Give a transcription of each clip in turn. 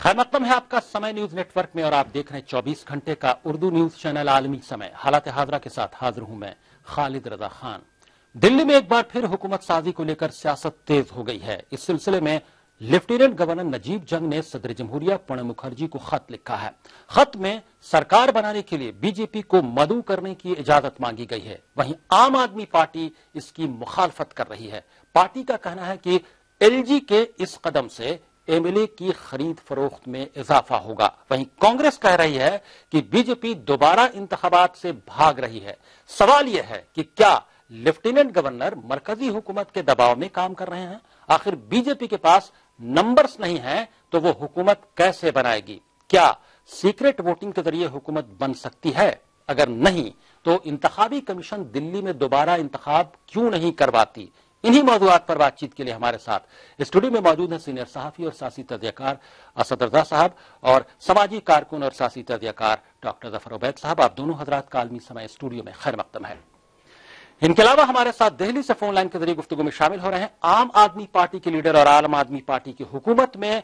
खैर मकदम है आपका समय न्यूज नेटवर्क में और आप देख रहे हैं 24 घंटे का उर्दू न्यूज चैनल आलमी समय। हालात हाजरा के साथ हाजिर हूं मैं खालिद रजा खान। दिल्ली में एक बार फिर हुकूमत साजी को लेकर सियासत तेज हो गई है। इस सिलसिले में लेफ्टिनेंट गवर्नर नजीब जंग ने सदर जमहूरिया प्रणब मुखर्जी को खत लिखा है। खत में सरकार बनाने के लिए बीजेपी को मदऊ करने की इजाजत मांगी गई है। वहीं आम आदमी पार्टी इसकी मुखालफत कर रही है। पार्टी का कहना है कि एलजी के इस कदम से एमएलए की खरीद फरोख्त में इजाफा होगा। वहीं कांग्रेस कह रही है कि बीजेपी दोबारा इंतखाबात से भाग रही है। सवाल यह है कि क्या लेफ्टिनेंट गवर्नर मरकजी हुकूमत के दबाव में काम कर रहे हैं? आखिर बीजेपी के पास नंबर्स नहीं है तो वो हुकूमत कैसे बनाएगी? क्या सीक्रेट वोटिंग के जरिए हुकूमत बन सकती है? अगर नहीं तो इंतखाबी कमीशन दिल्ली में दोबारा इंतखाब क्यों नहीं करवाती? इन्हीं मौजूआत पर बातचीत के लिए हमारे साथ स्टूडियो में मौजूद हैं सीनियर सहाफी और सियासी तजज़ियाकार असद रजा साहब और समाजी कारकुन और सियासी तजज़ियाकार डॉक्टर जफर उबैद साहब। आप दोनों हजरात का आलमी समय स्टूडियो में खैर मकदम है। इनके अलावा हमारे साथ दिल्ली से फोन लाइन के जरिए गुफ्तगू में शामिल हो रहे हैं आम आदमी पार्टी के लीडर और आम आदमी पार्टी की हुकूमत में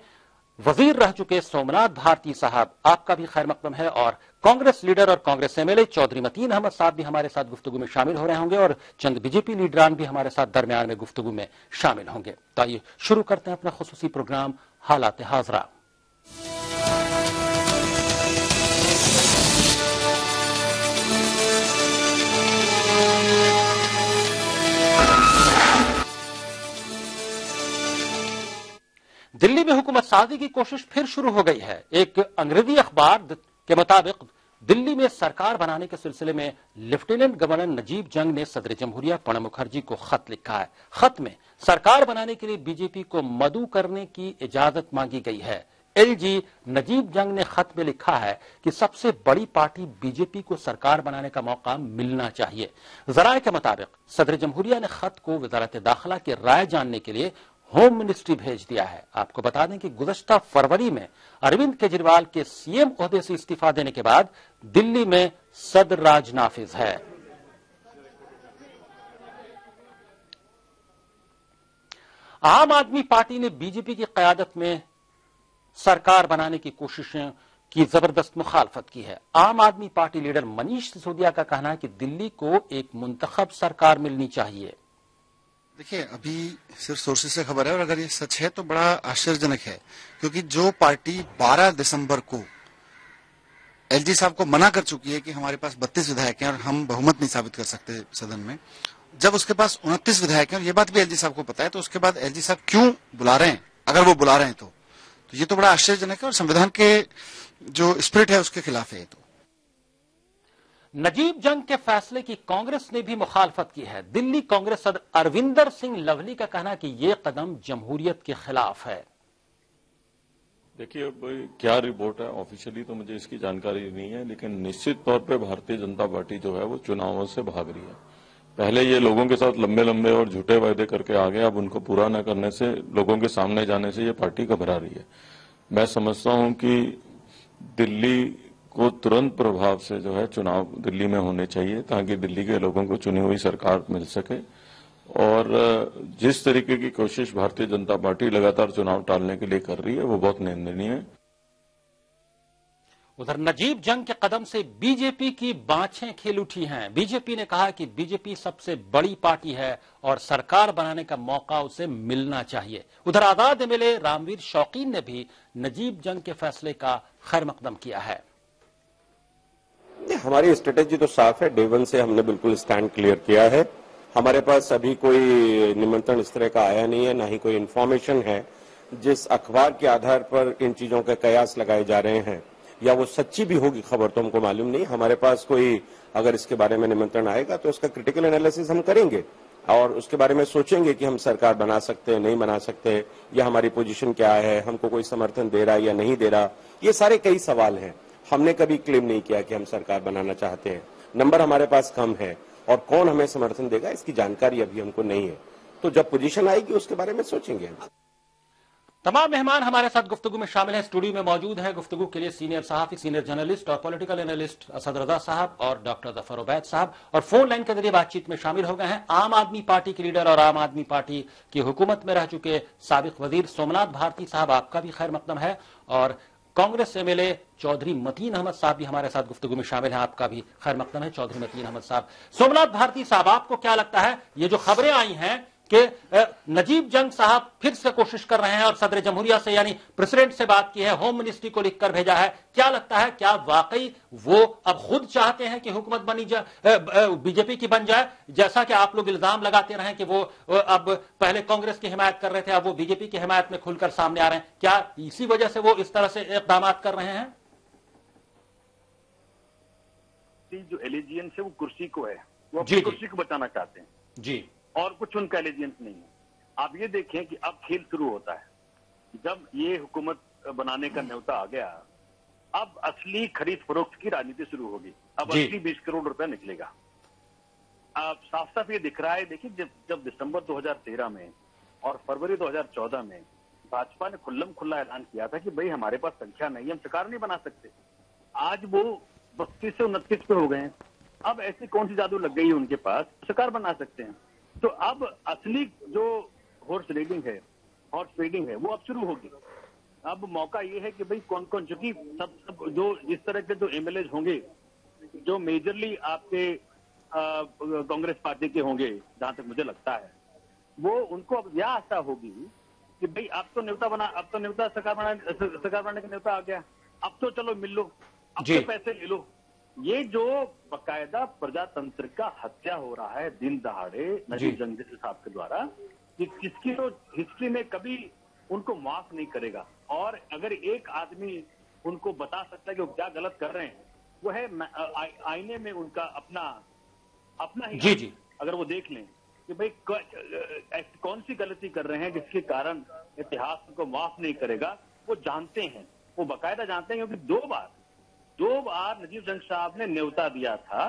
वजीर रह चुके सोमनाथ भारती साहब, आपका भी खैर मकदम है। और कांग्रेस लीडर और कांग्रेस एमएलए चौधरी मतीन अहमद साहब भी हमारे साथ गुफ्तगू में शामिल हो रहे होंगे और चंद बीजेपी लीडरान भी हमारे साथ दरमियान में गुफ्तगू में शामिल होंगे। तो आइए शुरू करते हैं अपना खुसूसी प्रोग्राम हालात हाजरा। दिल्ली में हुकूमत साजी की कोशिश फिर शुरू हो गई है। एक अंग्रेजी अखबार के मुताबिक दिल्ली में सरकार बनाने के सिलसिले में लेफ्टिनेंट गवर्नर नजीब जंग ने सदर जमहूरिया प्रणब मुखर्जी को खत लिखा है। खत में सरकार बनाने के लिए बीजेपी को मदऊ करने की इजाजत मांगी गई है। एलजी नजीब जंग ने खत में लिखा है कि सबसे बड़ी पार्टी बीजेपी को सरकार बनाने का मौका मिलना चाहिए। जराये के मुताबिक सदर जमहूरिया ने खत को वजारत दाखिला की राय जानने के लिए होम मिनिस्ट्री भेज दिया है। आपको बता दें कि गुज़श्ता फरवरी में अरविंद केजरीवाल के सीएम ओहदे से इस्तीफा देने के बाद दिल्ली में सदर राज नाफिज है। आम आदमी पार्टी ने बीजेपी की क़यादत में सरकार बनाने की कोशिशें की जबरदस्त मुखालफत की है। आम आदमी पार्टी लीडर मनीष सिसोदिया का कहना है कि दिल्ली को एक मुंतखब सरकार मिलनी चाहिए। देखिए, अभी सिर्फ सोर्सेज से खबर है और अगर ये सच है तो बड़ा आश्चर्यजनक है, क्योंकि जो पार्टी 12 दिसंबर को एलजी साहब को मना कर चुकी है कि हमारे पास 32 विधायक हैं और हम बहुमत नहीं साबित कर सकते सदन में, जब उसके पास 29 विधायक हैं और ये बात भी एलजी साहब को पता है, तो उसके बाद एलजी साहब क्यों बुला रहे हैं? अगर वो बुला रहे हैं तो ये तो बड़ा आश्चर्यजनक है और संविधान के जो स्पिरिट है उसके खिलाफ है। तो नजीब जंग के फैसले की कांग्रेस ने भी मुखालफत की है। दिल्ली कांग्रेस सदर अरविंदर सिंह लवली का कहना कि यह कदम जमहूरियत के खिलाफ है। देखिए, क्या रिपोर्ट है ऑफिशियली तो मुझे इसकी जानकारी नहीं है, लेकिन निश्चित तौर पे भारतीय जनता पार्टी जो है वो चुनावों से भाग रही है। पहले ये लोगों के साथ लंबे लंबे और झूठे वायदे करके आगे, अब उनको पूरा न करने से, लोगों के सामने जाने से ये पार्टी घबरा रही है। मैं समझता हूं कि दिल्ली को तुरंत प्रभाव से जो है चुनाव दिल्ली में होने चाहिए ताकि दिल्ली के लोगों को चुनी हुई सरकार मिल सके। और जिस तरीके की कोशिश भारतीय जनता पार्टी लगातार चुनाव टालने के लिए कर रही है वो बहुत निंदनीय है। उधर नजीब जंग के कदम से बीजेपी की बाँछें खिल उठी हैं। बीजेपी ने कहा कि बीजेपी सबसे बड़ी पार्टी है और सरकार बनाने का मौका उसे मिलना चाहिए। उधर आजाद एमएलए रामवीर शौकीन ने भी नजीब जंग के फैसले का खैर मकदम किया है। हमारी स्ट्रेटेजी तो साफ है। डे वन से हमने बिल्कुल स्टैंड क्लियर किया है। हमारे पास अभी कोई निमंत्रण इस तरह का आया नहीं है, ना ही कोई इन्फॉर्मेशन है। जिस अखबार के आधार पर इन चीजों के कयास लगाए जा रहे हैं या वो सच्ची भी होगी खबर तो हमको मालूम नहीं। हमारे पास कोई अगर इसके बारे में निमंत्रण आएगा तो इसका क्रिटिकल एनालिसिस हम करेंगे और उसके बारे में सोचेंगे कि हम सरकार बना सकते हैं, नहीं बना सकते, या हमारी पोजीशन क्या है, हमको कोई समर्थन दे रहा है या नहीं दे रहा। ये सारे कई सवाल हैं। हमने कभी क्लेम नहीं किया कि हम सरकार बनाना चाहते हैं। नंबर हमारे पास कम है और कौन हमें समर्थन देगा इसकी जानकारी अभी हमको नहीं है। तो जब पोजीशन आएगी उसके बारे में सोचेंगे हम। तमाम मेहमान हमारे साथ गुफ्तगू में शामिल हैं। स्टूडियो में मौजूद हैं गुफ्तगू के लिए सीनियर सहाफी, सीनियर जर्नलिस्ट और पॉलिटिकल एनालिस्ट असद रजा साहब और डॉक्टर जफर उबैद साहब, और फोन लाइन के जरिए बातचीत में शामिल हो गए हैं आम आदमी पार्टी के लीडर और आम आदमी पार्टी की हुकूमत में रह चुके साबिक वजीर सोमनाथ भारती साहब, आपका भी खैर मकदम है। और कांग्रेस एमएलए चौधरी मतीन अहमद साहब भी हमारे साथ गुफ्तगू में शामिल हैं। आपका भी खैर मकदम है चौधरी मतीन अहमद साहब। सोमनाथ भारती साहब, आपको क्या लगता है ये जो खबरें आई हैं कि नजीब जंग साहब फिर से कोशिश कर रहे हैं और सदर जमहूरिया से यानी प्रेसिडेंट से बात की है, होम मिनिस्ट्री को लिखकर भेजा है, क्या लगता है क्या वाकई वो अब खुद चाहते हैं कि हुकूमत बनी जाए, बीजेपी की बन जाए? जैसा कि आप लोग इल्जाम लगाते रहे कि वो अब पहले कांग्रेस की हिमायत कर रहे थे, अब वो बीजेपी की हिमायत में खुलकर सामने आ रहे हैं, क्या इसी वजह से वो इस तरह से इकदाम कर रहे हैं? जो एलिजियंस है वो कुर्सी को है, वो अपनी कुर्सी को बचाना चाहते हैं जी, और कुछ उनका एलिजियंस नहीं है। आप ये देखें कि अब खेल शुरू होता है, जब ये हुकूमत बनाने का न्योता आ गया, अब असली खरीद फरोख्त की राजनीति शुरू होगी। अब असली 20 करोड़ रुपया निकलेगा। अब साफ साफ ये दिख रहा है। देखिए, जब दिसंबर 2013 में और फरवरी 2014 में भाजपा ने खुल्लम खुल्ला ऐलान किया था कि भाई हमारे पास संख्या नहीं है, हम सरकार नहीं बना सकते, आज वो 32 से 29 पे हो गए हैं। अब ऐसी कौन सी जादू लग गई है उनके पास, सरकार बना सकते हैं। तो अब असली जो हॉर्स ट्रेडिंग है वो अब शुरू होगी। अब मौका ये है कि भाई कौन कौन, चूंकि सब जो इस तरह के जो एमएलए होंगे जो मेजरली आपके कांग्रेस पार्टी के होंगे, जहां तक मुझे लगता है, वो उनको अब यह आशा होगी कि भाई अब तो न्योता सरकार बनाने का न्योता आ गया, अब तो चलो मिल लो, अब तो पैसे ले लो। ये जो बकायदा प्रजातंत्र का हत्या हो रहा है दिन दहाड़े नजीब जंग साहब के द्वारा, कि किसकी तो हिस्ट्री में कभी उनको माफ नहीं करेगा। और अगर एक आदमी उनको बता सकता है कि वो क्या गलत कर रहे हैं, वो है आईने में उनका अपना ही जी। अगर वो देख लें कि भाई कौन सी गलती कर रहे हैं जिसके कारण इतिहास उनको माफ नहीं करेगा, वो जानते हैं, वो बकायदा जानते हैं। क्योंकि दो बार नजीब जंग साहब ने न्योता दिया था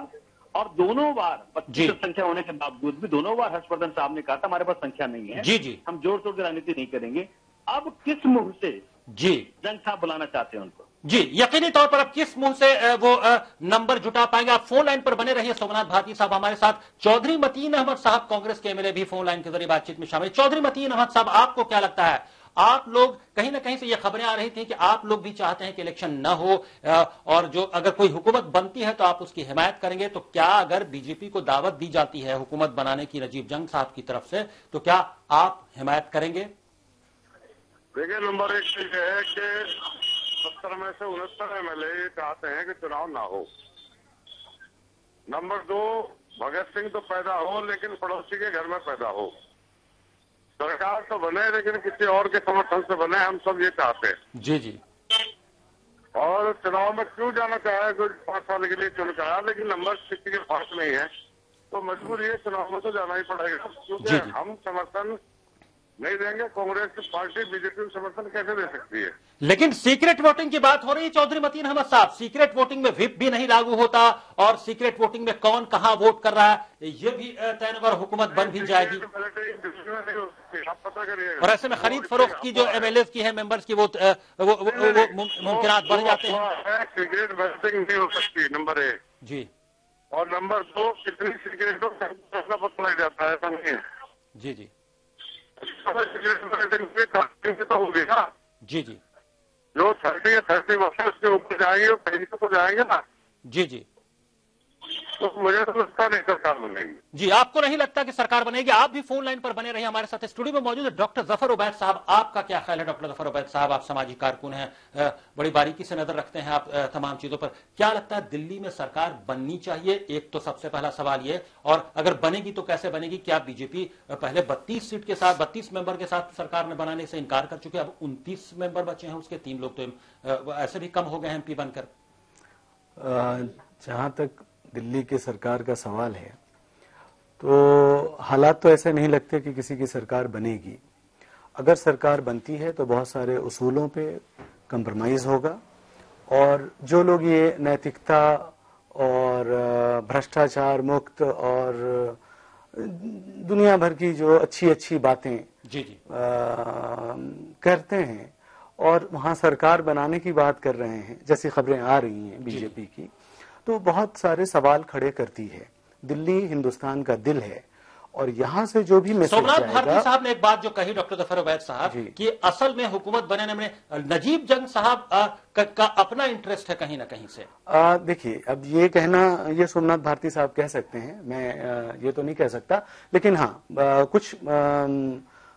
और दोनों बार 25 संख्या होने के बावजूद भी दोनों बार हर्षवर्धन साहब ने कहा था हमारे पास संख्या नहीं है, जी हम जोर शोर की राजनीति नहीं करेंगे। अब किस मुंह से जंग साहब बुलाना चाहते हैं उनको? जी, यकीनी तौर पर अब किस मुंह से वो नंबर जुटा पाएंगे? आप फोन लाइन पर बने रहिए। सोमनाथ भारती साहब हमारे साथ, चौधरी मतीन अहमद साहब कांग्रेस के एमएलए भी फोन लाइन के जरिए बातचीत में शामिल। चौधरी मतीन अहमद साहब, आपको क्या लगता है, आप लोग कहीं ना कहीं से ये खबरें आ रही थी कि आप लोग भी चाहते हैं कि इलेक्शन न हो और जो अगर कोई हुकूमत बनती है तो आप उसकी हिमायत करेंगे, तो क्या अगर बीजेपी को दावत दी जाती है हुकूमत बनाने की नजीब जंग साहब की तरफ से, तो क्या आप हिमायत करेंगे? देखिए, नंबर 1 ये है कि 70 में से 69 एमएलए चाहते हैं कि चुनाव ना हो। नंबर 2, भगत सिंह तो पैदा हो लेकिन पड़ोसी के घर में पैदा हो। सरकार तो बने लेकिन किसी और के समर्थन से बने, हम सब ये चाहते हैं। जी। और चुनाव में क्यों जाना चाहे, कोई 5 साल के लिए चुन कर आया, लेकिन नंबर किसी के पास नहीं है तो मजबूरी है, चुनाव में तो जाना ही पड़ेगा। क्योंकि हम समर्थन नहीं देंगे, कांग्रेस की पार्टी बीजेपी को समर्थन कैसे दे सकती है? लेकिन सीक्रेट वोटिंग की बात हो रही है चौधरी मतीन अहमद साहब, सीक्रेट वोटिंग में व्हिप भी नहीं लागू होता और सीक्रेट वोटिंग में कौन कहां वोट कर रहा है ये भी तय अगर हुकूमत बन भी जाएगी। आप पता करिए। और ऐसे में खरीद फरोख्त की जो एमएलए की है, मेंबर्स की, वो मुमकिनात बढ़ जाते हैं। सीक्रेट वोटिंग नहीं हो सकती, नंबर 1 जी। और नंबर 2, कितनी सीक्रेट हो पता लग जाता है, ऐसा नहीं है। जी। तो होगी ना। जी। जो 30 वर्ष उसके ऊपर जाएंगे वो कहीं तो जाएंगे ना। जी। तो मुझे तो लगता नहीं सरकार बनेगी। जी, आपको नहीं लगता कि सरकार बनेगी? आप भी फोन लाइन पर बने रहिए। हमारे साथ स्टूडियो में मौजूद है डॉक्टर जफर उबैद साहब, आपका क्या ख्याल है? डॉक्टर जफर उबैद साहब, आप सामाजिक कारकुन हैं, बड़ी बारीकी से नजर रखते हैं आप तमाम चीजों पर। क्या लगता है दिल्ली में सरकार बननी चाहिए? एक तो सबसे पहला सवाल ये, और अगर बनेगी तो कैसे बनेगी? क्या बीजेपी पहले 32 सीट के साथ 32 मेंबर के साथ सरकार ने बनाने से इनकार कर चुके, अब 29 मेंबर बचे हैं, उसके 3 लोग तो ऐसे भी कम हो गए हैं एमपी बनकर। जहां तक दिल्ली की सरकार का सवाल है तो हालात तो ऐसे नहीं लगते कि किसी की सरकार बनेगी। अगर सरकार बनती है तो बहुत सारे उसूलों पे कंप्रोमाइज होगा और जो लोग ये नैतिकता और भ्रष्टाचार मुक्त और दुनिया भर की जो अच्छी बातें करते हैं और वहां सरकार बनाने की बात कर रहे हैं, जैसी खबरें आ रही हैं बीजेपी की, तो बहुत सारे सवाल खड़े करती है। दिल्ली हिंदुस्तान का दिल है और यहां से जो भी मैसेज सोमनाथ जाएगा। भारती साहब ने एक बात जो कही डॉक्टर जफर उबैद साहब कि असल में हुकूमत बनाने में नजीब जंग साहब का अपना इंटरेस्ट है कहीं ना कहीं से। देखिए, अब ये कहना ये सोमनाथ भारती साहब कह सकते हैं, मैं ये तो नहीं कह सकता, लेकिन हाँ कुछ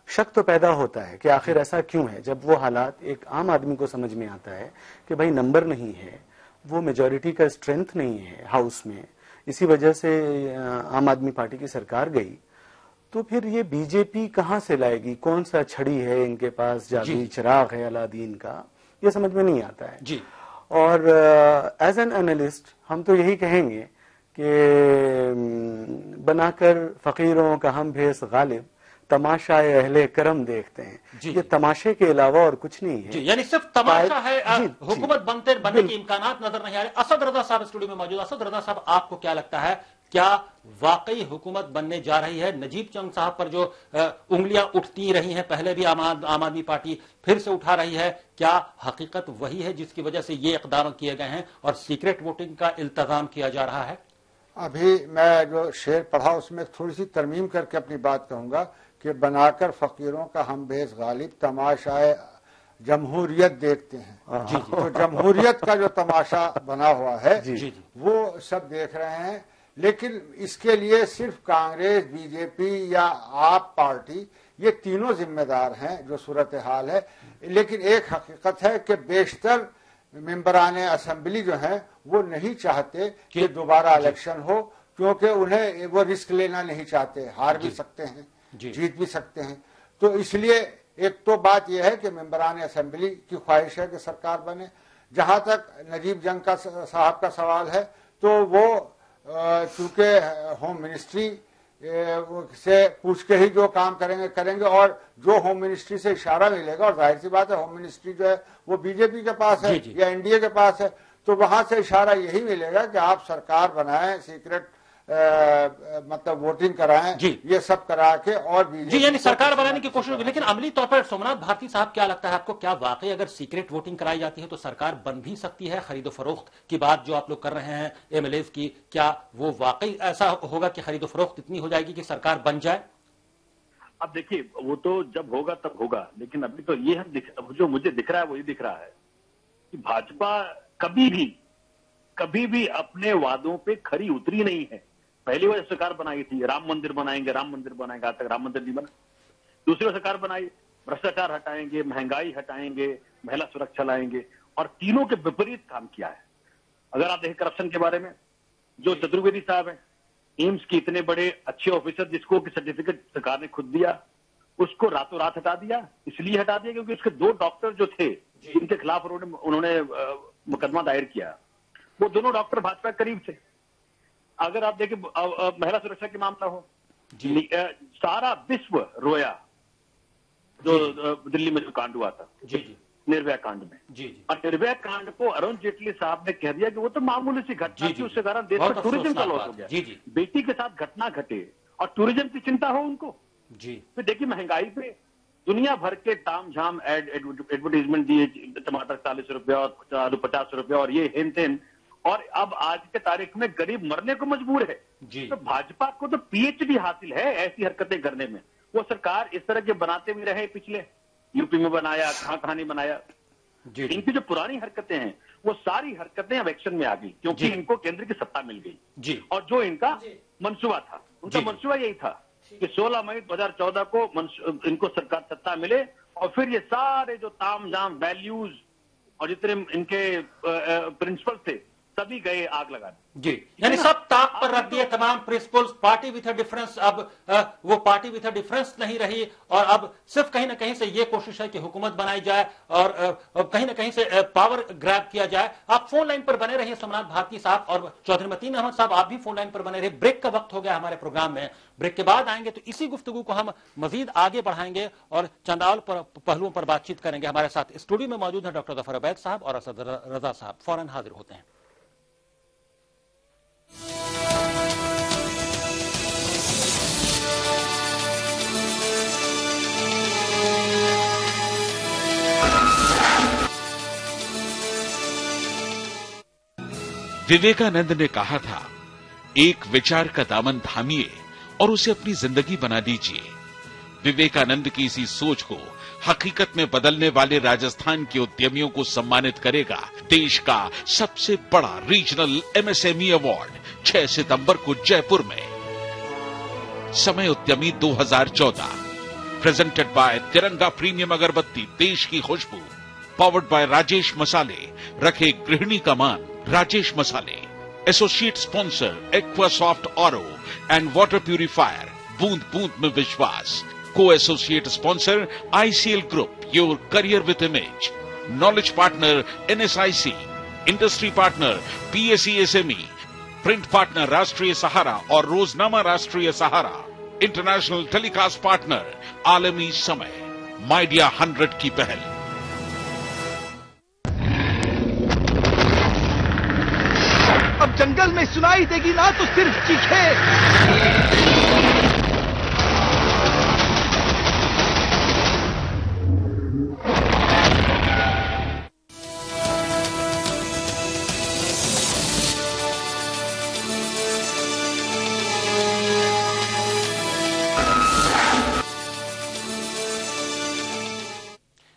शक तो पैदा होता है कि आखिर ऐसा क्यों है, जब वो हालात एक आम आदमी को समझ में आता है कि भाई नंबर नहीं है, वो मेजॉरिटी का स्ट्रेंथ नहीं है हाउस में, इसी वजह से आम आदमी पार्टी की सरकार गई, तो फिर ये बीजेपी कहां से लाएगी, कौन सा छड़ी है इनके पास, जादुई चिराग है अलादीन का, ये समझ में नहीं आता है जी। और एज एन एनालिस्ट हम तो यही कहेंगे कि बनाकर फकीरों का हम भेस गालिब तमाशा अहले करम देखते हैं, ये तमाशे के अलावा और कुछ नहीं है। यानी सिर्फ तमाशा है, हुकूमत बनने के इम्कानात नजर नहीं आ रहे। असद रजा साहब स्टूडियो में मौजूद। असद रजा साहब, आपको क्या लगता है, क्या वाकई हुकूमत बनने जा रही है? नजीब जंग साहब पर जो उंगलियां उठती रही हैं, पहले भी आम आदमी पार्टी फिर से उठा रही है, क्या हकीकत वही है जिसकी वजह से ये इकदाम किए गए हैं और सीक्रेट वोटिंग का इल्तजाम किया जा रहा है? अभी मैं जो शेर पढ़ा उसमें थोड़ी सी तरमीम करके अपनी बात कहूंगा कि बनाकर फकीरों का हम बेस गालिब तमाशाए जमहूरियत देखते हैं। तो जमहूरियत का जो तमाशा बना हुआ है वो सब देख रहे हैं, लेकिन इसके लिए सिर्फ कांग्रेस, बीजेपी या आप पार्टी, ये तीनों जिम्मेदार हैं जो सूरत हाल है। लेकिन एक हकीकत है कि बेशतर मेंबरान असेंबली जो हैं वो नहीं चाहते कि दोबारा इलेक्शन हो, क्योंकि उन्हें वो रिस्क लेना नहीं चाहते, हार भी सकते हैं, जीत भी सकते हैं। तो इसलिए एक तो बात यह है कि मेंबरान असेंबली की ख्वाहिश है कि सरकार बने। जहां तक नजीब जंग का साहब का सवाल है, तो वो चूंकि होम मिनिस्ट्री से पूछ के ही जो काम करेंगे और जो होम मिनिस्ट्री से इशारा मिलेगा, और जाहिर सी बात है होम मिनिस्ट्री जो है वो बीजेपी के पास है या एनडीए के पास है, तो वहां से इशारा यही मिलेगा कि आप सरकार बनाएं, सीक्रेट मतलब वोटिंग कराएं, ये सब करा के और जी, यानी सरकार बनाने की कोशिश होगी। लेकिन अमली तौर पर सोमनाथ भारती साहब, क्या लगता है आपको, क्या वाकई अगर सीक्रेट वोटिंग कराई जाती है तो सरकार बन भी सकती है? खरीदो फरोख्त की बात जो आप लोग कर रहे हैं एमएलएज की, क्या वो वाकई ऐसा होगा कि खरीदो फरोख्त इतनी हो जाएगी कि सरकार बन जाए? अब देखिए, वो तो जब होगा तब होगा, लेकिन अभी तो ये जो मुझे दिख रहा है वही दिख रहा है कि भाजपा कभी भी अपने वादों पे खरी उतरी नहीं है। पहली बार सरकार बनाई थी, राम मंदिर बनाएंगे, आज तक राम मंदिर नहीं बना। दूसरी बार सरकार बनाई, भ्रष्टाचार हटाएंगे, महंगाई हटाएंगे, महिला सुरक्षा लाएंगे, और तीनों के विपरीत काम किया है। अगर आप देखें करप्शन के बारे में, जो चतुर्वेदी साहब हैं, एम्स के इतने बड़े अच्छे ऑफिसर जिसको सर्टिफिकेट सरकार ने खुद दिया, उसको रातों रात हटा दिया। इसलिए हटा दिया क्योंकि उसके 2 डॉक्टर जो थे जिनके खिलाफ उन्होंने मुकदमा दायर किया, वो दोनों डॉक्टर भाजपा के करीब थे। अगर आप देखें महिला सुरक्षा के मामला हो, सारा विश्व रोया जो दिल्ली में जो कांड हुआ था, निर्भया कांड में, और निर्भया कांड को अरुण जेटली साहब ने कह दिया कि वो तो मामूली सी घटना थी, उसके कारण देश में टूरिज्म का लॉस हो गया। बेटी के साथ घटना घटे और टूरिज्म की चिंता हो उनको। फिर देखिए, महंगाई पे दुनिया भर के ताम झाम एडवर्टीजमेंट दिए, टमाटर 40 रुपए और आलू 50 रुपए और ये हिन, और अब आज के तारीख में गरीब मरने को मजबूर है। तो भाजपा को तो पीएचडी हासिल है ऐसी हरकतें करने में। वो सरकार इस तरह के बनाते भी रहे, पिछले यूपी में बनाया, कहां नहीं बनाया। इनकी जो पुरानी हरकतें हैं वो सारी हरकतें अब एक्शन में आ गई, क्योंकि इनको केंद्र की सत्ता मिल गई। और जो इनका मंसूबा था, उनका मंसूबा यही था कि 16 मई 2014 को इनको सरकार सत्ता मिले, और फिर ये सारे जो ताम झाम वैल्यूज और जितने इनके प्रिंसिपल थे सभी गए आग लगाने। यानी सब ताक पर रख दिए तमाम principles. Party with a difference अब वो पार्टी विथ अ डिफरेंस नहीं रही, और अब सिर्फ कहीं ना कहीं से ये कोशिश है कि हुकूमत बनाई जाए और कहीं ना कहीं से पावर ग्रैब किया जाए। आप फोन लाइन पर बने रहिए सोमनाथ भारती साहब, और चौधरी मतीन अहमद साहब आप भी फोन लाइन पर बने रहिए। ब्रेक का वक्त हो गया हमारे प्रोग्राम में, ब्रेक के बाद आएंगे तो इसी गुफ्तगू को हम मजीद आगे बढ़ाएंगे और चंद और पहलुओं पर बातचीत करेंगे। हमारे साथ स्टूडियो में मौजूद है डॉक्टर जफर उबैद साहब और असद रजा साहब। फौरन हाजिर होते हैं। विवेकानंद ने कहा था, एक विचार का दामन थामिए और उसे अपनी जिंदगी बना लीजिए। विवेकानंद की इसी सोच को हकीकत में बदलने वाले राजस्थान के उद्यमियों को सम्मानित करेगा देश का सबसे बड़ा रीजनल एमएसएमई अवार्ड 6 सितंबर को जयपुर में। समय उद्यमी 2014 प्रेजेंटेड बाय तिरंगा प्रीमियम अगरबत्ती, देश की खुशबू, पावर्ड बाय राजेश मसाले, रखे गृहिणी का मान Rajesh Masale. Associate sponsor Aquasoft RO and water purifier, बूंद बूंद में विश्वास। को associate sponsor ICL group, your career with image. Knowledge partner NSIC, industry partner PSESME, print partner Rashtriya Sahara और रोजनामा राष्ट्रीय सहारा, इंटरनेशनल टेलीकास्ट पार्टनर आलमी समय, माइडिया 100 की पहल। अब जंगल में सुनाई देगी ना तो सिर्फ चीखें।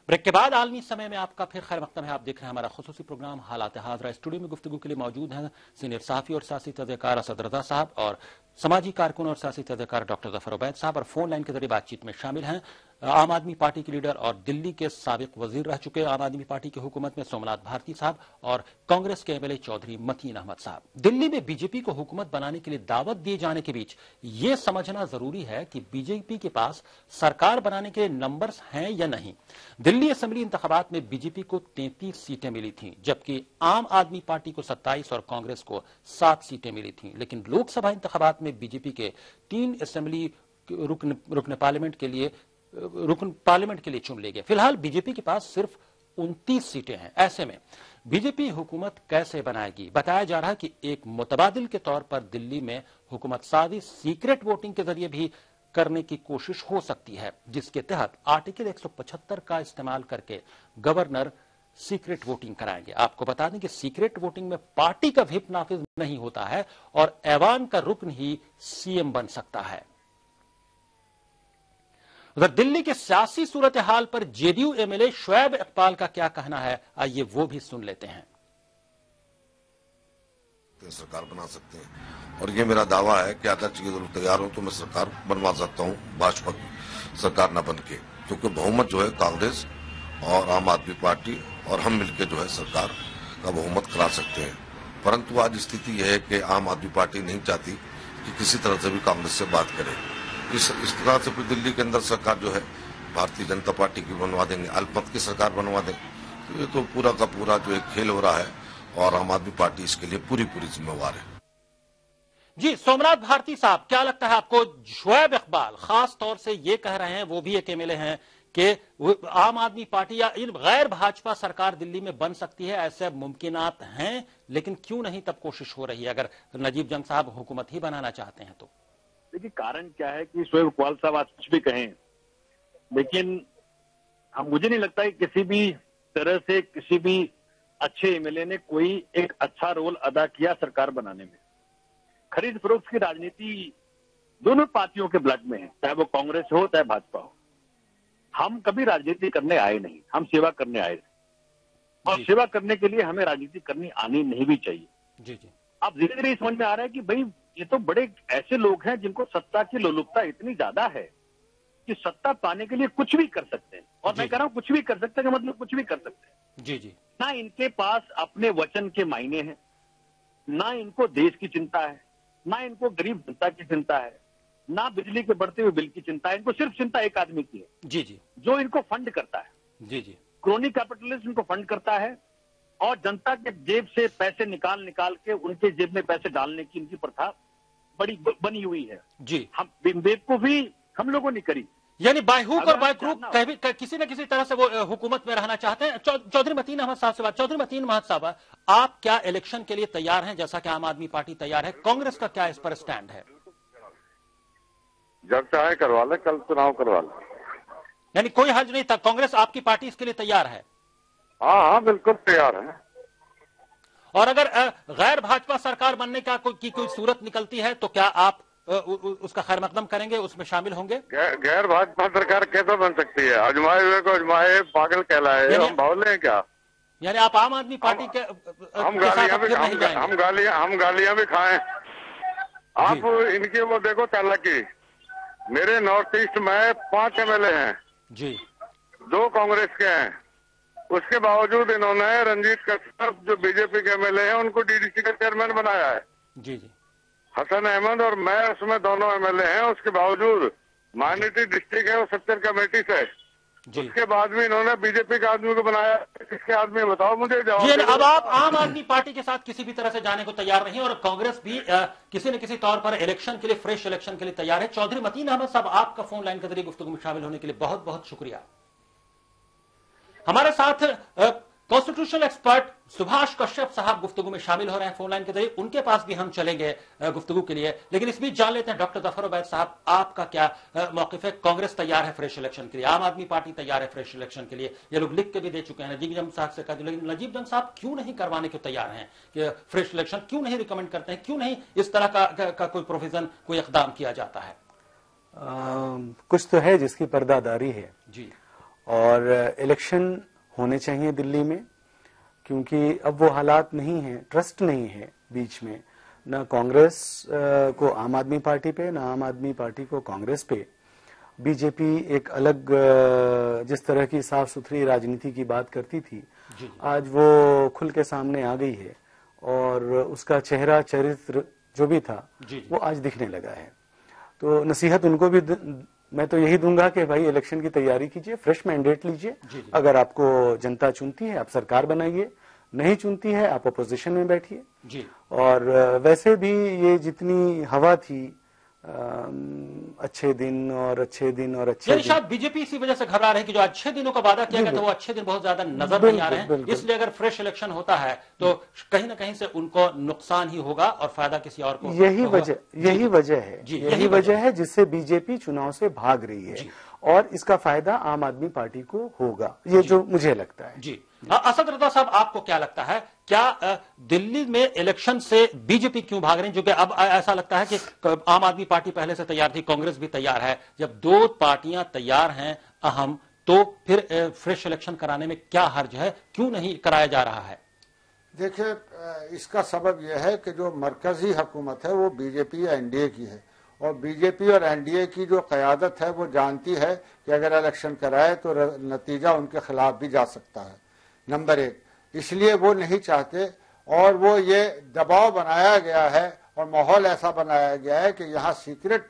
ब्रेक के बाद आलमी समय में आपका फिर खैर मकदम है। आप देख रहे हैं हमारा खुसूसी प्रोग्राम हालात हाज़रा। स्टूडियो में गुफ्तगू के लिए मौजूद हैं सीनियर सहाफ़ी और सियासी तज़कियाकार असद रज़ा साहब और समाजी कारकुन और सियासी तज़कियाकार डॉक्टर ज़फ़र उबैद साहब, और फोन लाइन के जरिए बातचीत में शामिल हैं आम आदमी पार्टी के लीडर और दिल्ली के साबिक वजीर रह चुके आम आदमी पार्टी की हुकूमत में सोमनाथ भारती साहब और कांग्रेस के एमएलए चौधरी मतीन अहमद साहब। दिल्ली में बीजेपी को हुकूमत बनाने के लिए दावत दिए जाने के बीच ये समझना जरूरी है कि बीजेपी के पास सरकार बनाने के लिए नंबर्स हैं या नहीं। दिल्ली असेंबली इंतखाबात में बीजेपी को 33 सीटें मिली थीं, जबकि आम आदमी पार्टी को 27 और कांग्रेस को 7 सीटें मिली थीं। लेकिन लोकसभा इंतखाबात में बीजेपी के 3 असेंबली रुकन पार्लियामेंट के लिए चुन लिए गए। फिलहाल बीजेपी के पास सिर्फ 29 सीटें हैं। ऐसे में बीजेपी हुकूमत कैसे बनाएगी? बताया जा रहा है कि एक मुतबादिल के तौर पर दिल्ली में हुकूमत साजी सीक्रेट वोटिंग के जरिए भी करने की कोशिश हो सकती है, जिसके तहत आर्टिकल 175 का इस्तेमाल करके गवर्नर सीक्रेट वोटिंग कराएंगे। आपको बता दें कि सीक्रेट वोटिंग में पार्टी का व्हिप नाफिज नहीं होता है और ऐवान का रुकन ही सीएम बन सकता है। उधर दिल्ली के सियासी सूरत हाल पर जेडीयू एमएलए शुएब इकबाल का क्या कहना है, आइए वो भी सुन लेते हैं। सरकार बना सकते हैं और ये मेरा दावा है कि अगर चीजें तैयार हो तो मैं सरकार बनवा सकता हूं, भाजपा की सरकार न बन के, क्योंकि बहुमत जो है कांग्रेस और आम आदमी पार्टी और हम मिलकर जो है सरकार का बहुमत करा सकते हैं। परंतु आज स्थिति यह है कि आम आदमी पार्टी नहीं चाहती कि किसी तरह से भी कांग्रेस से बात करे। इस तरह से फिर दिल्ली के अंदर सरकार जो है भारतीय जनता पार्टी की बनवा देंगे, अल्पमत की सरकार बनवा देंगे। तो ये तो पूरा का पूरा जो एक खेल हो रहा है और आम आदमी पार्टी इसके लिए पूरी जिम्मेवार है। जी सोमनाथ भारती साहब, क्या लगता है आपको? शुएब इकबाल खास तौर से ये कह रहे हैं, वो भी एक एमएलए हैं, कि आम आदमी पार्टी या इन गैर भाजपा सरकार दिल्ली में बन सकती है, ऐसे मुमकिनात हैं, लेकिन क्यों नहीं तब कोशिश हो रही है अगर नजीब जंग साहब हुकूमत ही बनाना चाहते हैं तो? देखिए कारण क्या है कि शुएब इकबाल साहब आज कुछ भी कहें, लेकिन मुझे नहीं लगता है किसी भी तरह से किसी भी अच्छे एमएलए ने कोई एक अच्छा रोल अदा किया सरकार बनाने में। खरीद फरोख्त की राजनीति दोनों पार्टियों के ब्लड में है, चाहे वो कांग्रेस हो चाहे भाजपा हो। हम कभी राजनीति करने आए नहीं, हम सेवा करने आए और सेवा करने के लिए हमें राजनीति करनी आनी नहीं भी चाहिए। जी जी। अब धीरे धीरे समझ में आ रहा है कि भाई ये तो बड़े ऐसे लोग हैं जिनको सत्ता की लोलुपता इतनी ज्यादा है कि सत्ता पाने के लिए कुछ भी कर सकते हैं। और मैं कह रहा हूं कुछ भी कर सकते हैं, मतलब कुछ भी कर सकते हैं। जी जी। ना इनके पास अपने वचन के मायने हैं, ना इनको देश की चिंता है, ना इनको गरीब जनता की चिंता है, ना बिजली के बढ़ते हुए बिल की चिंता है। इनको सिर्फ चिंता एक आदमी की है, जी जी, जो इनको फंड करता है। जी जी। क्रोनी कैपिटलिस्ट इनको फंड करता है और जनता के जेब से पैसे निकाल के उनके जेब में पैसे डालने की इनकी प्रथा बड़ी बनी हुई है। जी। हम बेवकूफी हम लोगों ने करी, यानी बाय हुक और बाय क्रूक किसी न किसी तरह से वो हुकूमत में रहना चाहते हैं। चौधरी मतीन अहमद साहब से बात। चौधरी मतीन अहमद साहब, आप क्या इलेक्शन के लिए तैयार हैं जैसा कि आम आदमी पार्टी तैयार है? कांग्रेस का क्या इस पर स्टैंड है? जब चाहे करवा ले, कल चुनाव करवा ले, यानी कोई हर्ज नहीं था। कांग्रेस आपकी पार्टी इसके लिए तैयार है? हाँ बिल्कुल तैयार है। और अगर गैर भाजपा सरकार बनने की कोई सूरत निकलती है तो क्या आप उसका खैर मकदम करेंगे, उसमें शामिल होंगे? गैर भाजपा सरकार कैसे बन सकती है? आजमाए हुए को आजमाए पागल कहलाए, हम बावले हैं क्या? यानी आप आम आदमी पार्टी के हम गालियां भी खाएं। आप इनकी वो देखो चालाकी, मेरे नॉर्थ ईस्ट में 5 MLA हैं जी, 2 कांग्रेस के हैं, उसके बावजूद इन्होंने रंजीत कश्यप जो बीजेपी के MLA हैं उनको DDC का चेयरमैन बनाया है। जी जी, हसन अहमद और मैं उसमें दोनों MLA हैं, उसके बावजूद माइनॉरिटी डिस्ट्रिक्ट है वो 70 कमेटी से, उसके बाद भी इन्होंने बीजेपी के आदमी को बनाया। किसके आदमी बताओ मुझे जवाब। अब आप आम आदमी पार्टी के साथ किसी भी तरह से जाने को तैयार नहीं, और कांग्रेस भी किसी न किसी तौर पर इलेक्शन के लिए, फ्रेश इलेक्शन के लिए तैयार है। चौधरी मतीन अहमद साहब, आपका फोन लाइन के जरिए गुफ्तगू में शामिल होने के लिए बहुत बहुत शुक्रिया। हमारे साथ कॉन्स्टिट्यूशनल एक्सपर्ट सुभाष कश्यप साहब गुफ्तगू में शामिल हो रहे हैं फोन लाइन के जरिए, उनके पास भी हम चलेंगे गुफ्तगू के लिए। लेकिन इस बीच जान लेते हैं डॉक्टर जफर उबैद साहब, आपका क्या मौक़िफ़ है? कांग्रेस तैयार है फ्रेश इलेक्शन के लिए, आम आदमी पार्टी तैयार है फ्रेश इलेक्शन के लिए, ये लोग लिख के भी दे चुके हैं नजीब जंग साहब से कहा, लेकिन नजीब जंग साहब क्यों नहीं करवाने को तैयार हैं कि फ्रेश इलेक्शन क्यों नहीं रिकमेंड करते हैं? क्यों नहीं इस तरह का कोई प्रोविजन, कोई इकदाम किया जाता है? कुछ तो है जिसकी पर्दादारी है जी, और इलेक्शन होने चाहिए दिल्ली में, क्योंकि अब वो हालात नहीं है, ट्रस्ट नहीं है बीच में, ना कांग्रेस को आम आदमी पार्टी पे, ना आम आदमी पार्टी को कांग्रेस पे। बीजेपी एक अलग जिस तरह की साफ सुथरी राजनीति की बात करती थी, आज वो खुल के सामने आ गई है, और उसका चेहरा चरित्र जो भी था वो आज दिखने लगा है। तो नसीहत उनको भी मैं तो यही दूंगा कि भाई इलेक्शन की तैयारी कीजिए, फ्रेश मैंडेट लीजिए। अगर आपको जनता चुनती है आप सरकार बनाइए, नहीं चुनती है आप अपोजिशन में बैठिए जी। और वैसे भी ये जितनी हवा थी अच्छे दिन और अच्छे दिन और अच्छे दिन, शायद बीजेपी इसी वजह से घबरा रही है कि जो अच्छे दिनों का वादा किया गया था वो अच्छे दिन बहुत ज्यादा नजर नहीं आ रहे हैं, इसलिए अगर फ्रेश इलेक्शन होता है तो कहीं ना कहीं से उनको नुकसान ही होगा और फायदा किसी और को। यही वजह है जिससे बीजेपी चुनाव से भाग रही है, और इसका फायदा आम आदमी पार्टी को होगा, ये जो मुझे लगता है। जी, असद रजा साहब, आपको क्या लगता है, क्या दिल्ली में इलेक्शन से बीजेपी क्यों भाग रही है? जो कि अब ऐसा लगता है कि आम आदमी पार्टी पहले से तैयार थी, कांग्रेस भी तैयार है, जब 2 पार्टियां तैयार हैं अहम, तो फिर फ्रेश इलेक्शन कराने में क्या हर्ज है, क्यों नहीं कराया जा रहा है? देखिए, इसका सबब यह है कि जो मरकजी हुकूमत है वो बीजेपी या एनडीए की है, और बीजेपी और एनडीए की जो क़यादत है वो जानती है कि अगर इलेक्शन कराए तो नतीजा उनके खिलाफ भी जा सकता है, नंबर 1। इसलिए वो नहीं चाहते, और वो ये दबाव बनाया गया है और माहौल ऐसा बनाया गया है कि यहाँ सीक्रेट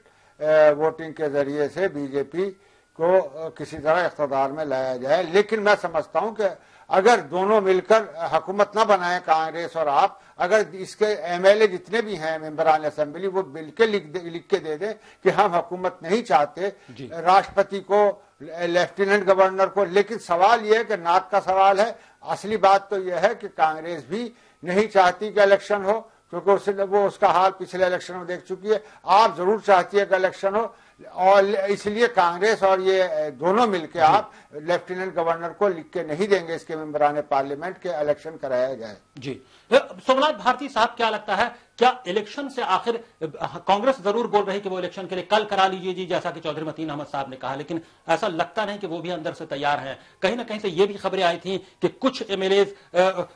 वोटिंग के जरिए से बीजेपी को किसी तरह इख्तिदार में लाया जाए। लेकिन मैं समझता हूँ कि अगर दोनों मिलकर हुकूमत न बनाए, कांग्रेस और आप, अगर इसके एमएलए जितने भी हैं मेंबरान असेंबली, वो बिल के लिख के दे दें कि हम हुकूमत नहीं चाहते, राष्ट्रपति को, लेफ्टिनेंट गवर्नर को। लेकिन सवाल यह है कि नाक का सवाल है, असली बात तो यह है कि कांग्रेस भी नहीं चाहती कि इलेक्शन हो, क्योंकि वो उसका हाल पिछले इलेक्शन में देख चुकी है। आप जरूर चाहती है कि इलेक्शन हो, और इसलिए कांग्रेस और ये दोनों मिलकर आप लेफ्टिनेंट गवर्नर को लिख के नहीं देंगे इसके मेंबरान पार्लियामेंट के इलेक्शन कराया जाए। जी, सोमनाथ भारती साहब, क्या लगता है, क्या इलेक्शन से आखिर कांग्रेस जरूर बोल रही कि वो इलेक्शन के लिए कल करा लीजिए जी, जैसा कि चौधरी मतीन अहमद साहब ने कहा, लेकिन ऐसा लगता नहीं कि वो भी अंदर से तैयार हैं। कहीं ना कहीं से ये भी खबरें आई थी कि कुछ एमएलए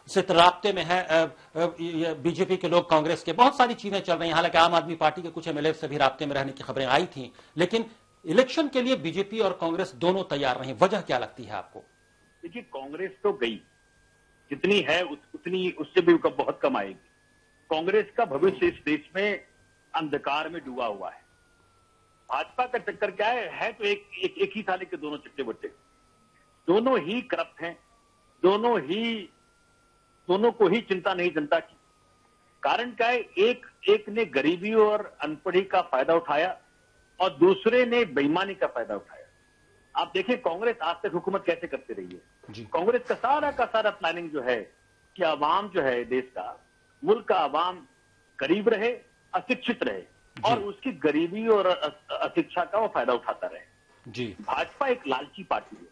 से राब्ते में है बीजेपी के लोग, कांग्रेस के, बहुत सारी चीजें चल रही हैं। हालांकि आम आदमी पार्टी के कुछ एमएलए से भी राब्ते में रहने की खबरें आई थी, लेकिन इलेक्शन के लिए बीजेपी और कांग्रेस दोनों तैयार नहीं। वजह क्या लगती है आपको? देखिए, कांग्रेस तो गई, जितनी है उतनी उससे भी बहुत कम आएगी। कांग्रेस का भविष्य इस देश में अंधकार में डूबा हुआ है। भाजपा का चक्कर क्या है तो एक ही थाली के दोनों चट्टे बट्टे, दोनों ही करप्ट हैं, दोनों को ही चिंता नहीं जनता की। कारण क्या है, एक ने गरीबी और अनपढ़ी का फायदा उठाया और दूसरे ने बेईमानी का फायदा उठाया। आप देखिए, कांग्रेस आज तक हुकूमत कैसे करती रही है। कांग्रेस का सारा प्लानिंग जो है कि अवाम जो है देश का, मुल्क का अवाम गरीब रहे, अशिक्षित रहे, और उसकी गरीबी और अशिक्षा का वो फायदा उठाता रहे। जी, भाजपा एक लालची पार्टी है,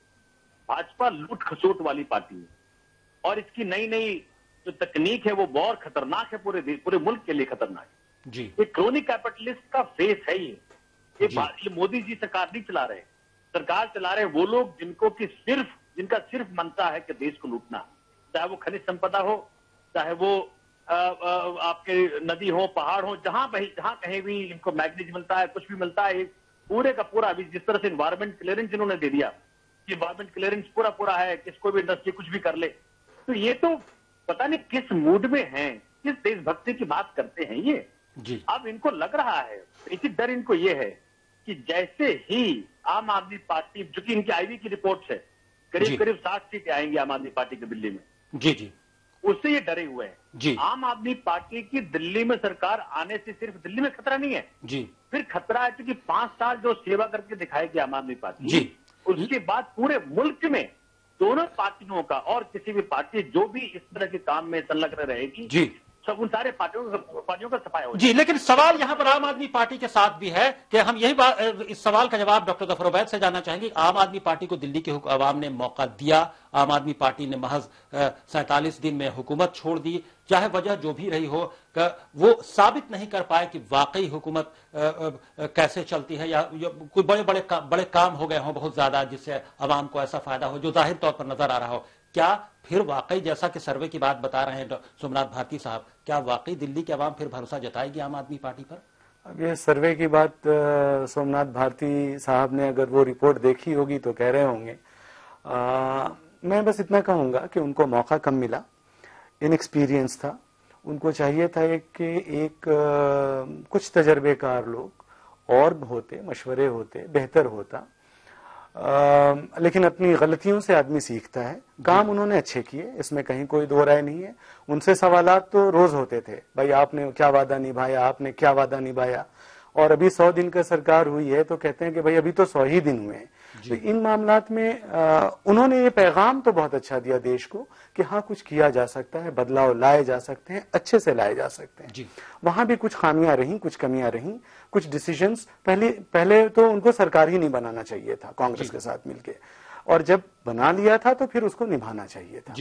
भाजपा लूट खसोट वाली पार्टी है, और इसकी नई नई जो तकनीक है वो बहुत खतरनाक है, पूरे मुल्क के लिए खतरनाक है। जी। ये क्रोनी कैपिटलिस्ट का फेस है ये मोदी जी सरकार नहीं चला रहे, सरकार चला रहे वो लोग जिनका सिर्फ मनता है कि देश को लूटना, चाहे वो खनिज संपदा हो, चाहे वो आपके नदी हो, पहाड़ हो, जहां कहीं भी इनको मैग्नीज मिलता है, कुछ भी मिलता है, पूरे का पूरा अभी जिस तरह से इन्वायरमेंट क्लियरेंस इन्होंने दे दिया कि इन्वायरमेंट क्लियरेंस पूरा है, किसको भी इंडस्ट्री कुछ भी कर ले, तो ये तो पता नहीं किस मूड में हैं, किस देशभक्ति की बात करते हैं ये जी। अब इनको लग रहा है, इसी डर इनको ये है कि जैसे ही आम आदमी पार्टी, जो कि इनकी आईवी की रिपोर्ट है, करीब 60 सीटें आएंगी आम आदमी पार्टी की दिल्ली में, जी, उससे ये डरे हुए हैं जी। आम आदमी पार्टी की दिल्ली में सरकार आने से सिर्फ दिल्ली में खतरा नहीं है जी, फिर खतरा है क्योंकि 5 साल जो सेवा करके दिखाएगी आम आदमी पार्टी जी, उसके बाद पूरे मुल्क में दोनों पार्टियों का और किसी भी पार्टी जो भी इस तरह के काम में संलग्न रहेगी जी, सब उन सारे पार्टियों का सफाया हो जी। लेकिन सवाल यहां पर आम आदमी पार्टी के साथ भी है कि हम यही बात, इस सवाल का जवाब डॉक्टर जफर उबैद से जानना चाहेंगे। आम आदमी पार्टी को दिल्ली के अवाम ने मौका दिया, आम आदमी पार्टी ने महज 47 दिन में हुकूमत छोड़ दी, चाहे वजह जो भी रही हो, वो साबित नहीं कर पाए कि वाकई हुकूमत कैसे चलती है, या कोई बड़े काम हो गए हों बहुत ज्यादा जिससे अवाम को ऐसा फायदा हो जो जाहिर तौर पर नजर आ रहा हो। क्या फिर वाकई, जैसा कि सर्वे की बात बता रहे हैं सोमनाथ भारती साहब, क्या वाकई दिल्ली के अवाम फिर भरोसा जताएगी आम आदमी पार्टी पर? अब ये सर्वे की बात सोमनाथ भारती साहब ने अगर वो रिपोर्ट देखी होगी तो कह रहे होंगे। मैं बस इतना कहूंगा कि उनको मौका कम मिला, इनएक्सपीरियंस था, उनको चाहिए था कुछ तजर्बेकार लोग और होते, मशवरे होते, बेहतर होता। लेकिन अपनी गलतियों से आदमी सीखता है। काम उन्होंने अच्छे किए, इसमें कहीं कोई दो राय नहीं है। उनसे सवालात तो रोज होते थे, भाई आपने क्या वादा निभाया, आपने क्या वादा निभाया, और अभी 100 दिन का सरकार हुई है तो कहते हैं कि भाई अभी तो 100 ही दिन हुए हैं। तो इन मामलात में उन्होंने ये पैगाम तो बहुत अच्छा दिया देश को कि हाँ कुछ किया जा सकता है, बदलाव लाए जा सकते हैं, अच्छे से लाए जा सकते हैं। वहां भी कुछ खामियां रहीं, कुछ कमियां रहीं, कुछ डिसीजंस पहले तो उनको सरकार ही नहीं बनाना चाहिए था कांग्रेस के साथ मिलके, और जब बना लिया था तो फिर उसको निभाना चाहिए था।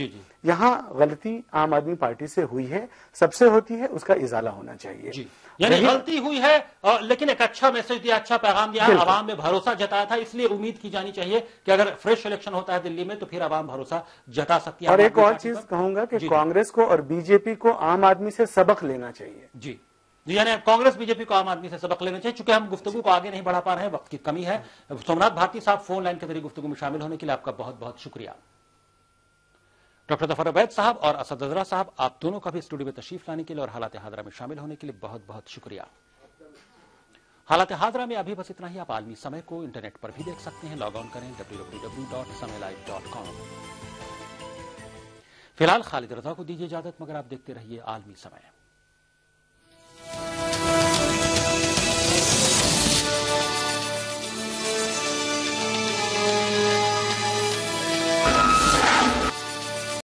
यहाँ गलती आम आदमी पार्टी से हुई है, सबसे होती है, उसका इजाला होना चाहिए। यानी गलती हुई है, लेकिन एक अच्छा मैसेज दिया, अच्छा पैगाम दिया, आवाम में भरोसा जताया था, इसलिए उम्मीद की जानी चाहिए कि अगर फ्रेश इलेक्शन होता है दिल्ली में तो फिर आवाम भरोसा जता सकती है। और एक और चीज कहूंगा कि कांग्रेस को और बीजेपी को आम आदमी से सबक लेना चाहिए। जी, यानी कांग्रेस बीजेपी को आम आदमी से सबक लेना चाहिए। चूंकि हम गुफ्तगू को आगे नहीं बढ़ा पा रहे हैं, वक्त की कमी है। सोमनाथ भारती साहब, फोन लाइन के जरिए गुफ्तगू में शामिल होने के लिए आपका बहुत बहुत शुक्रिया। डॉक्टर जफर उबैद साहब और असद अजरा साहब, आप दोनों का भी स्टूडियो में तशरीफ लाने के लिए और हालात हाजरा में शामिल होने के लिए बहुत बहुत शुक्रिया। हालात हाजरा में अभी बस इतना ही। आप आलमी समय को इंटरनेट पर भी देख सकते हैं, लॉग ऑन करें www.samaylive.com। फिलहाल खालिद रजा को दीजिए इजाजत, मगर आप देखते रहिए आलमी समय।